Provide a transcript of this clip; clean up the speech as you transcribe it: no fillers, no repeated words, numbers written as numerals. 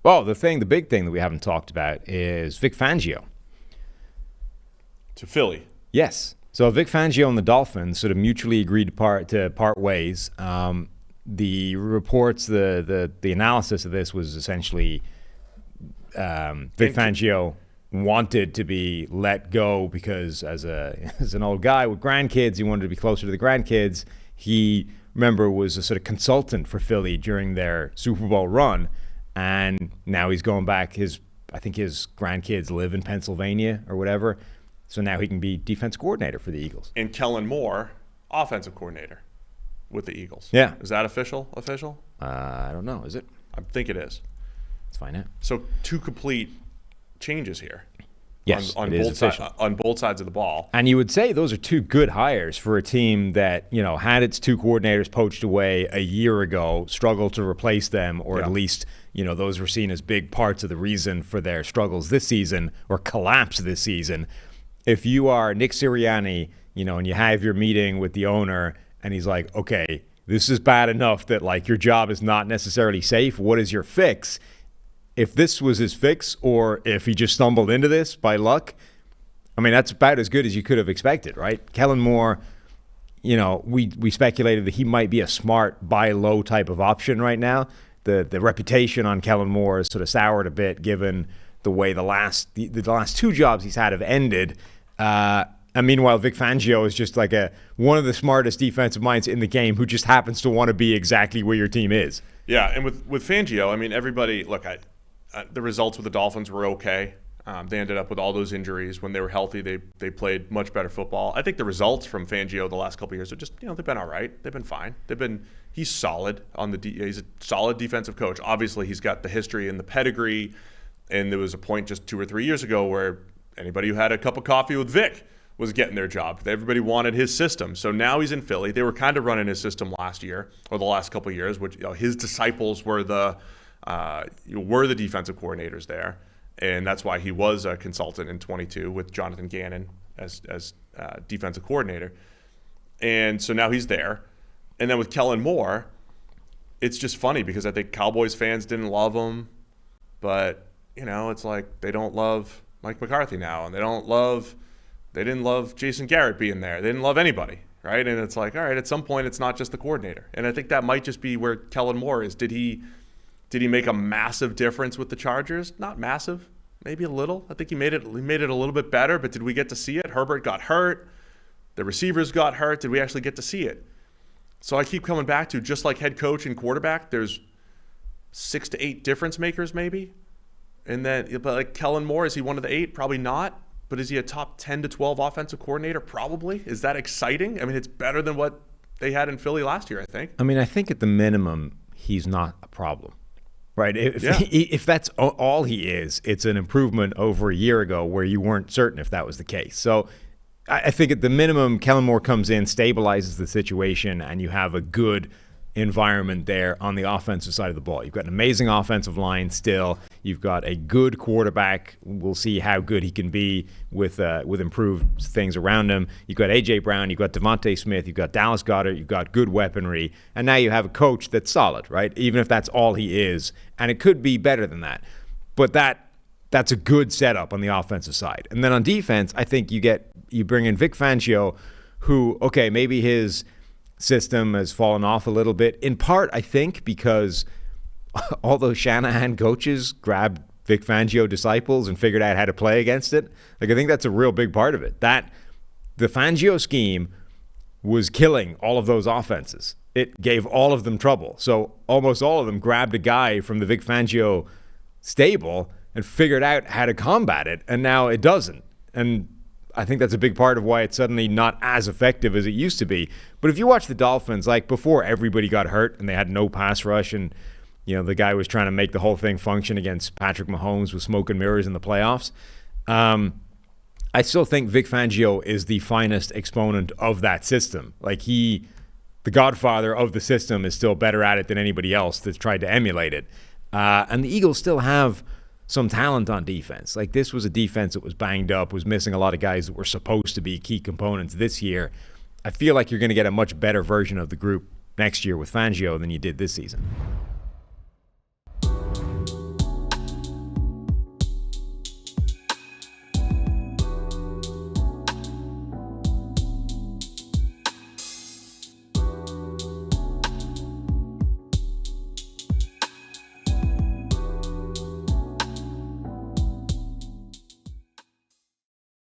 Well, the big thing that we haven't talked about is Vic Fangio. To Philly. Yes. So Vic Fangio and the Dolphins sort of mutually agreed to part ways. The reports, the analysis of this was essentially Vic Fangio wanted to be let go because as an old guy with grandkids, he wanted to be closer to the grandkids. He, remember, was a sort of consultant for Philly during their Super Bowl run, and now he's going back. I think his grandkids live in Pennsylvania or whatever, so now he can be defense coordinator for the Eagles. And Kellen Moore, offensive coordinator with the Eagles. Yeah. Is that official? I don't know. Is it? I think it is. Let's find out. So 2 complete changes here. Yes, on both sides of the ball. And you would say those are 2 good hires for a team that, had its 2 coordinators poached away a year ago, struggled to replace them, or at least, those were seen as big parts of the reason for their struggles this season or collapse this season. If you are Nick Sirianni, and you have your meeting with the owner and he's like, okay, this is bad enough that like your job is not necessarily safe. What is your fix? If this was his fix, or if he just stumbled into this by luck, I mean, that's about as good as you could have expected, right? Kellen Moore, we speculated that he might be a smart buy low type of option right now. The reputation on Kellen Moore is sort of soured a bit given the way the last 2 jobs he's had have ended. And meanwhile, Vic Fangio is just like one of the smartest defensive minds in the game who just happens to want to be exactly where your team is. Yeah, and with Fangio, I mean, everybody, look, the results with the Dolphins were okay. They ended up with all those injuries. When they were healthy, they played much better football. I think the results from Fangio the last couple of years are just, they've been all right. They've been fine. He's solid he's a solid defensive coach. Obviously, he's got the history and the pedigree. And there was a point just 2 or 3 years ago where anybody who had a cup of coffee with Vic was getting their job. Everybody wanted his system. So now he's in Philly. They were kind of running his system last year or the last couple of years, which his disciples were the defensive coordinators there. And that's why he was a consultant in 22 with Jonathan Gannon as defensive coordinator. And so now he's there. And then with Kellen Moore, it's just funny because I think Cowboys fans didn't love him, but it's like they don't love Mike McCarthy now, and they didn't love Jason Garrett being there. They didn't love anybody, right? And it's like, all right, at some point it's not just the coordinator. And I think that might just be where Kellen Moore is. Did he make a massive difference with the Chargers? Not massive, maybe a little. I think he made it a little bit better, but did we get to see it? Herbert got hurt. The receivers got hurt. Did we actually get to see it? So I keep coming back to, just like head coach and quarterback, there's 6 to 8 difference makers maybe. And then, but like Kellen Moore, is he one of the 8? Probably not. But is he a top 10 to 12 offensive coordinator? Probably. Is that exciting? I mean, it's better than what they had in Philly last year, I think. I mean, I think at the minimum, he's not a problem, right? If that's all he is, it's an improvement over a year ago where you weren't certain if that was the case. So I think at the minimum, Kellen Moore comes in, stabilizes the situation, and you have a good environment there on the offensive side of the ball. You've got an amazing offensive line still. You've got a good quarterback. We'll see how good he can be with improved things around him. You've got A.J. Brown. You've got Devontae Smith. You've got Dallas Goedert. You've got good weaponry. And now you have a coach that's solid, right? Even if that's all he is. And it could be better than that. But that's a good setup on the offensive side. And then on defense, I think you bring in Vic Fangio, who, okay, maybe his system has fallen off a little bit, in part I think because all those Shanahan coaches grabbed Vic Fangio disciples and figured out how to play against it. Like, I think that's a real big part of it, that the Fangio scheme was killing all of those offenses. It gave all of them trouble, so almost all of them grabbed a guy from the Vic Fangio stable and figured out how to combat it, and now it doesn't. And I think that's a big part of why it's suddenly not as effective as it used to be. But if you watch the Dolphins, like before everybody got hurt and they had no pass rush and the guy was trying to make the whole thing function against Patrick Mahomes with smoke and mirrors in the playoffs, I still think Vic Fangio is the finest exponent of that system. Like, the godfather of the system, is still better at it than anybody else that's tried to emulate it. And the Eagles still have some talent on defense. Like, this was a defense that was banged up, was missing a lot of guys that were supposed to be key components this year. I feel like you're going to get a much better version of the group next year with Fangio than you did this season.